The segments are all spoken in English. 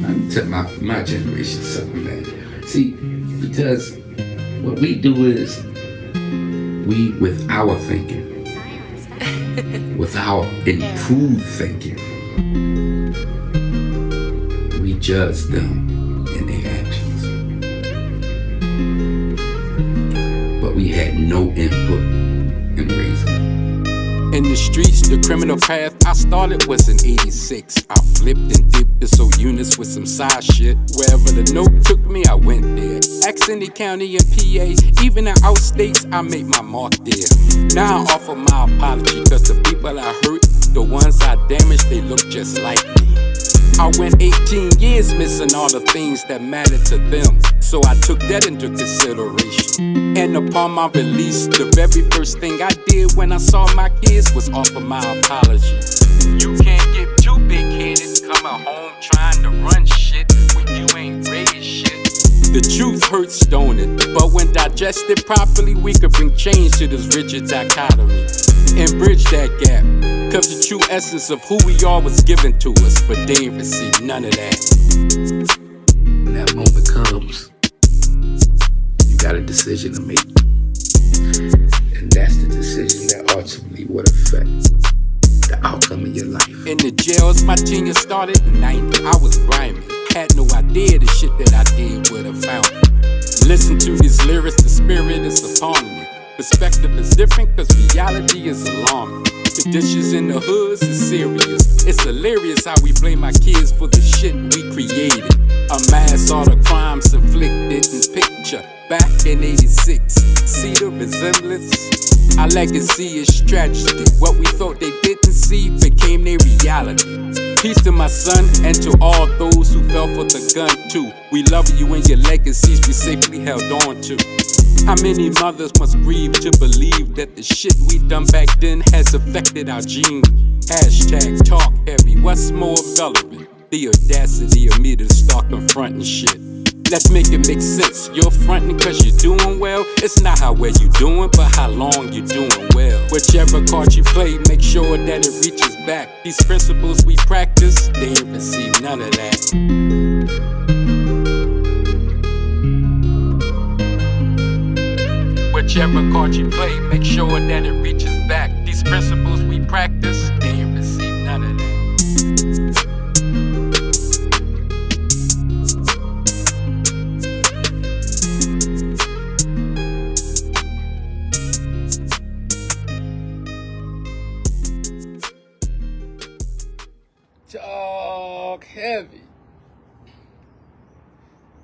to my generation something, man. See, because what we do is we, with our thinking, with our improved thinking, we judge them in their actions. But we had no input in raising them. In the streets, the criminal path I started was in 86. I flipped and dipped the soul units with some side shit. Wherever the note took me, I went there. Accent County and PA, even in out states, I made my mark there. Now I offer my apology, cause the people I hurt, the ones I damaged, they look just like me. I went 18 years missing all the things that mattered to them, so I took that into consideration. And upon my release, the very first thing I did when I saw my kids was offer my apology. You can't get too big-headed coming home trying to run shit when you ain't raised shit. The truth hurts, don't it? But when digested properly, we could bring change to this rigid dichotomy and bridge that gap. Cause the true essence of who we are was given to us, but they ain't received none of that. When that moment comes, you got a decision to make. And that's the decision that ultimately would affect the outcome of your life. In the jails, my tenure started in 90. I was grimy, had no idea the shit that I did would have found me. Listen to these lyrics, the spirit is upon me. Perspective is different cause reality is alarming. The dishes in the hoods is serious. It's hilarious how we blame our kids for the shit we created. Amass all the crimes inflicted in picture back in 86. See the resemblance? Our legacy is tragedy. What we thought they didn't see became their reality. Peace to my son and to all those who fell for the gun too. We love you and your legacies we safely held on to. How many mothers must grieve to believe that the shit we done back then has affected our genes? Hashtag talk heavy, what's more relevant? The audacity of me to start confronting shit. Let's make it make sense. You're fronting cause you're doing well. It's not how well you doing, but how long you're doing well. Whichever card you play, make sure that it reaches back. These principles we practice, they ain't receive none of that. Whichever card you play, make sure that it reaches back. These principles we practice, they ain't receive none of that. Talk heavy.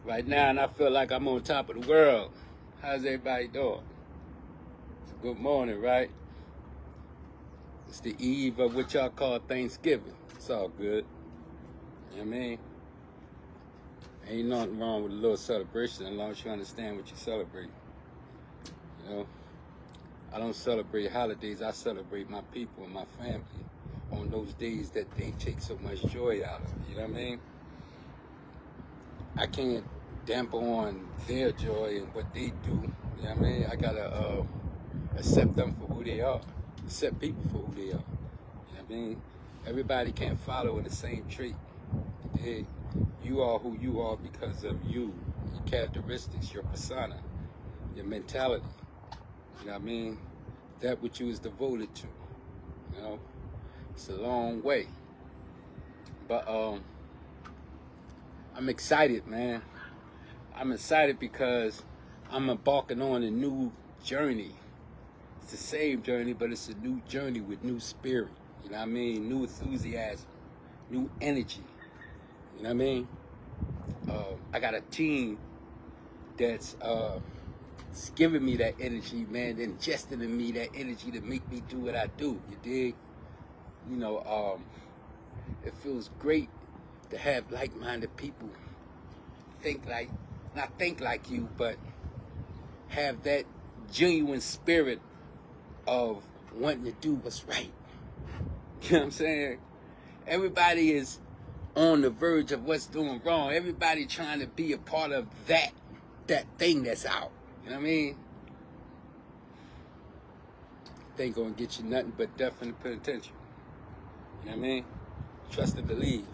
Right now, and I feel like I'm on top of the world. How's everybody doing? It's a good morning, right? It's the eve of what y'all call Thanksgiving. It's all good. You know what I mean? Ain't nothing wrong with a little celebration as long as you understand what you celebrate. You know? I don't celebrate holidays. I celebrate my people and my family on those days that they take so much joy out of. You know what I mean? I can't damper on their joy and what they do. You know what I mean? I gotta accept them for who they are. Accept people for who they are. You know what I mean? Everybody can't follow in the same trait. Hey, you are who you are because of you, your characteristics, your persona, your mentality. You know what I mean? That which you is devoted to. You know? It's a long way. But I'm excited, man. I'm excited because I'm embarking on a new journey. It's the same journey, but it's a new journey with new spirit. You know what I mean? New enthusiasm, new energy. You know what I mean? I got a team that's giving me that energy, man, ingesting in me that energy to make me do what I do. You dig? You know, it feels great to have like-minded people not think like you, but have that genuine spirit of wanting to do what's right. You know what I'm saying? Everybody is on the verge of what's doing wrong. Everybody trying to be a part of that thing that's out. You know what I mean? They ain't gonna get you nothing but death in the penitentiary. You know what I mean? Trust and believe.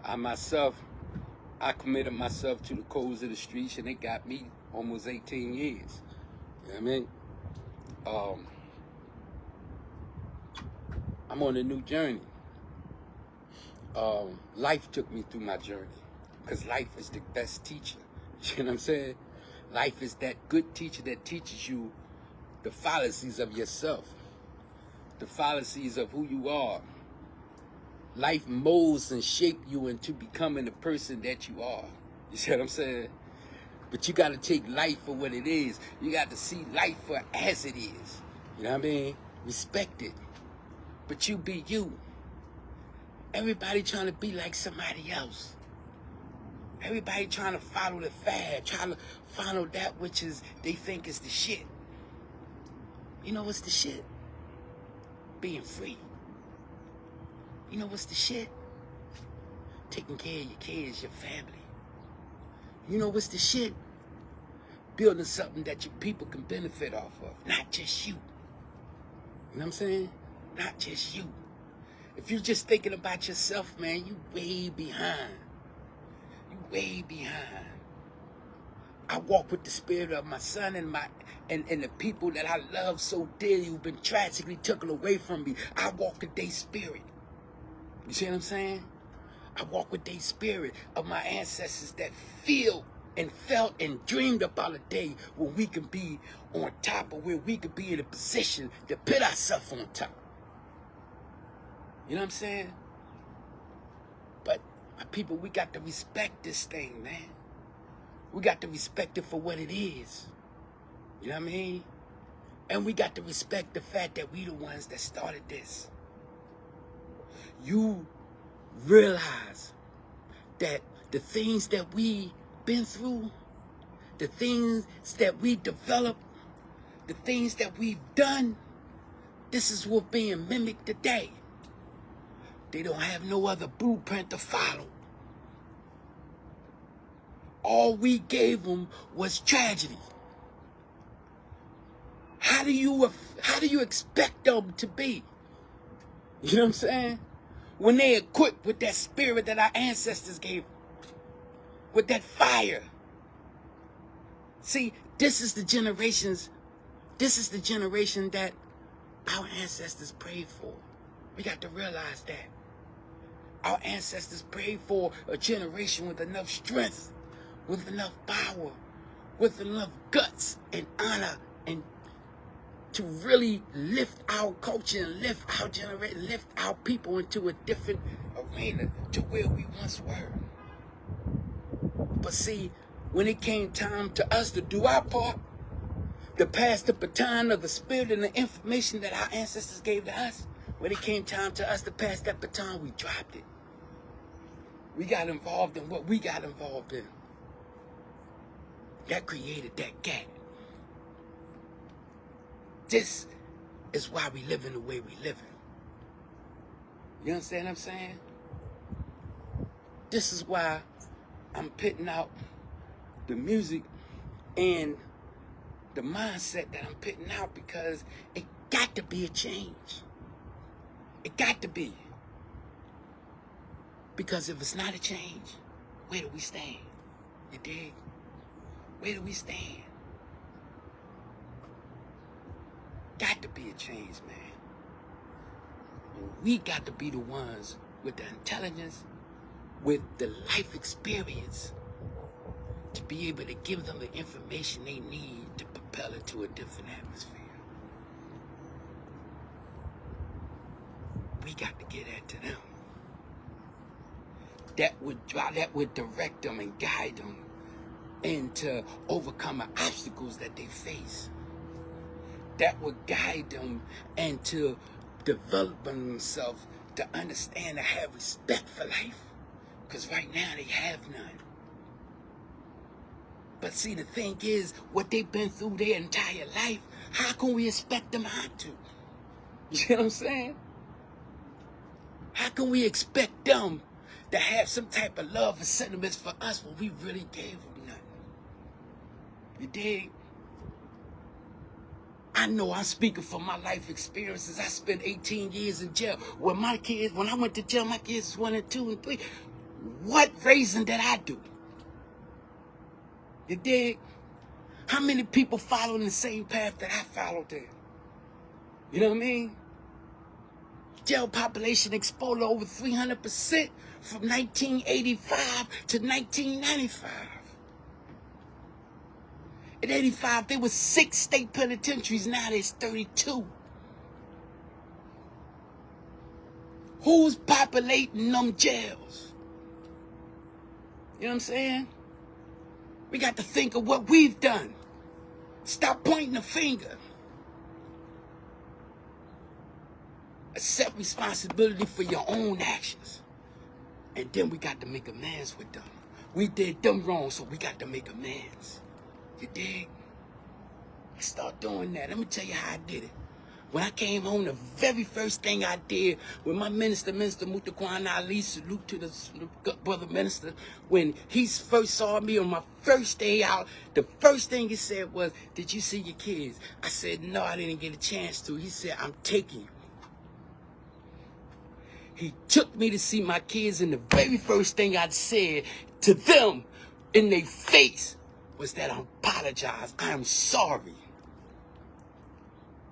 I myself I committed myself to the codes of the streets, and it got me almost 18 years. You know what I mean? I'm on a new journey. Life took me through my journey, because life is the best teacher. You know what I'm saying? Life is that good teacher that teaches you the fallacies of yourself, the fallacies of who you are. Life molds and shapes you into becoming the person that you are. You see what I'm saying? But you got to take life for what it is. You got to see life for as it is. You know what I mean? Respect it. But you be you. Everybody trying to be like somebody else. Everybody trying to follow the fad, trying to follow that which is they think is the shit. You know what's the shit? Being free. You know what's the shit? Taking care of your kids, your family. You know what's the shit? Building something that your people can benefit off of, not just you. You know what I'm saying? Not just you. If you're just thinking about yourself, man, you way behind. You way behind. I walk with the spirit of my son and the people that I love so dearly who've been tragically taken away from me. I walk with their spirit. You see what I'm saying? I walk with their spirit of my ancestors that feel and felt and dreamed about a day when we can be on top, or where we could be in a position to put ourselves on top. You know what I'm saying? But my people, we got to respect this thing, man. We got to respect it for what it is. You know what I mean? And we got to respect the fact that we the ones that started this. You realize that the things that we been through, the things that we developed, the things that we've done, this is what's being mimicked today. They don't have no other blueprint to follow. All we gave them was tragedy. How do you expect them to be? You know what I'm saying? When they equipped with that spirit that our ancestors gave them, with that fire. See, this is the generation that our ancestors prayed for. We got to realize that. Our ancestors prayed for a generation with enough strength, with enough power, with enough guts and honor, and to really lift our culture and lift our generation, lift our people into a different arena to where we once were. But see, when it came time to us to do our part, to pass the baton of the spirit and the information that our ancestors gave to us, when it came time to us to pass that baton, we dropped it. We got involved in what we got involved in. That created that gap. This is why we live in the way we live in. You understand what I'm saying? This is why I'm putting out the music and the mindset that I'm putting out, because it got to be a change. It got to be. Because if it's not a change, where do we stand? You dig? Where do we stand? Got to be a change, man. We got to be the ones with the intelligence, with the life experience, to be able to give them the information they need to propel it to a different atmosphere. We got to get that to them. That would direct them and guide them into overcoming obstacles that they face. That would guide them into developing themselves to understand and have respect for life. Because right now they have none. But see, the thing is, what they've been through their entire life, how can we expect them not to? You see what I'm saying? How can we expect them to have some type of love and sentiments for us when we really gave them nothing? You dig? I know I'm speaking from my life experiences. I spent 18 years in jail. When I went to jail, my kids was 1 and 2 and 3. what raising did I do? You dig? How many people following the same path that I followed there? You know what I mean? Jail population exploded over 300% from 1985 to 1995. In 85, there were 6 state penitentiaries. Now there's 32. Who's populating them jails? You know what I'm saying? We got to think of what we've done. Stop pointing the finger. Accept responsibility for your own actions. And then we got to make amends with them. We did them wrong, so we got to make amends. You dig? Let's start doing that. Let me tell you how I did it. When I came home, the very first thing I did with my Minister Mutakwan Ali, salute to the good brother minister, when he first saw me on my first day out, the first thing he said was, "Did you see your kids?" I said, "No, I didn't get a chance to." He said, "I'm taking you." He took me to see my kids, and the very first thing I said to them in their face was that I apologize. I am sorry.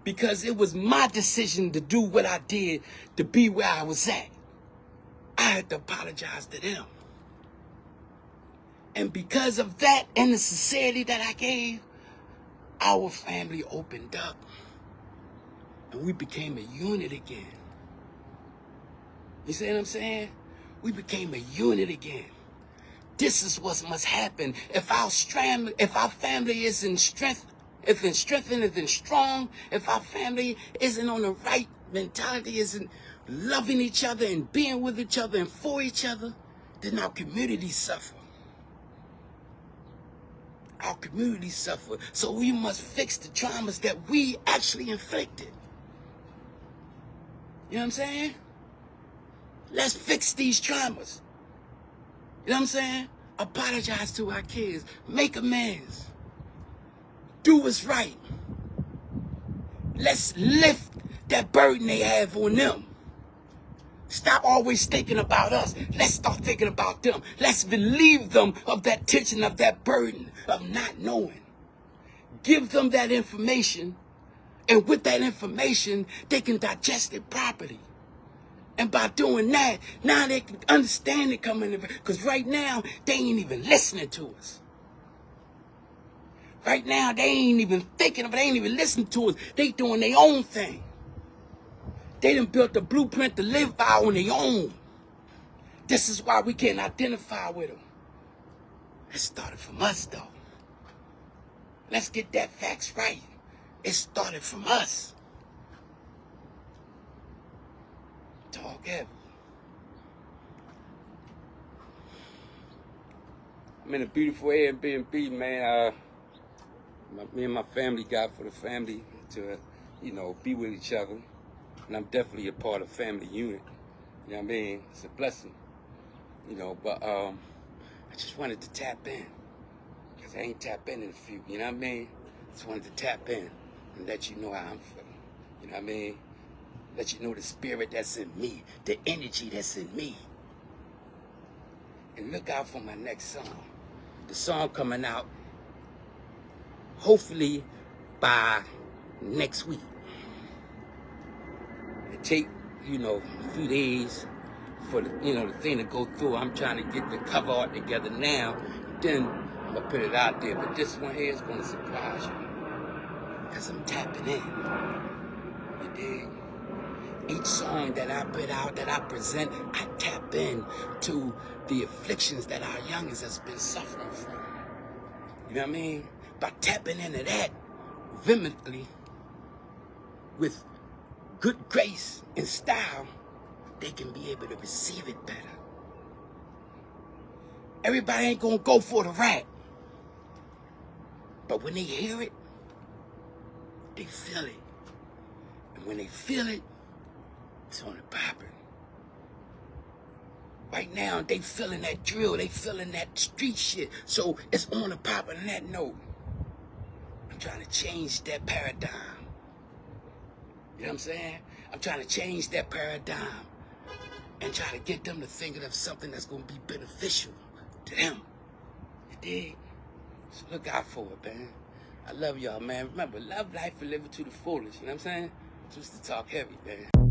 Because it was my decision to do what I did to be where I was at. I had to apologize to them. And because of that and the sincerity that I gave, our family opened up. And we became a unit again. You see what I'm saying? We became a unit again. This is what must happen. If our family is in strength, if it's strengthened, if it's strong, if our family isn't on the right mentality, isn't loving each other and being with each other and for each other, then our communities suffer. Our communities suffer. So we must fix the traumas that we actually inflicted. You know what I'm saying? Let's fix these traumas. You know what I'm saying? Apologize to our kids. Make amends. Do what's right. Let's lift that burden they have on them. Stop always thinking about us. Let's start thinking about them. Let's relieve them of that tension, of that burden, of not knowing. Give them that information, and with that information, they can digest it properly. And by doing that, now they can understand it coming in. Because right now, they ain't even listening to us. Right now, they ain't even thinking of it. They ain't even listening to us. They doing their own thing. They done built a blueprint to live by on their own. This is why we can't identify with them. It started from us, though. Let's get that facts right. It started from us. Talk heavy. I'm in a beautiful Airbnb, man. Me and my family got for the family to, be with each other. And I'm definitely a part of family unit. You know what I mean? It's a blessing. But I just wanted to tap in. Because I ain't tapped in a few, you know what I mean? Just wanted to tap in and let you know how I'm feeling. You know what I mean? Let you know the spirit that's in me, the energy that's in me. And look out for my next song. The song coming out hopefully by next week. It take, a few days for the thing to go through. I'm trying to get the cover art together now. Then I'm gonna put it out there. But this one here is gonna surprise you. Because I'm tapping in. You dig? Each song that I put out, that I present, I tap in to the afflictions that our youngest has been suffering from. You know what I mean? By tapping into that vehemently with good grace and style, they can be able to receive it better. Everybody ain't gonna go for the rap. But when they hear it, they feel it. And when they feel it, it's on the popping. Right now, they feeling that drill. They feeling that street shit. So it's on the popping on that note. I'm trying to change that paradigm. You know what I'm saying? I'm trying to change that paradigm and try to get them to think of something that's going to be beneficial to them. You dig? So look out for it, man. I love y'all, man. Remember, love life and live it to the fullest. You know what I'm saying? Just to talk heavy, man.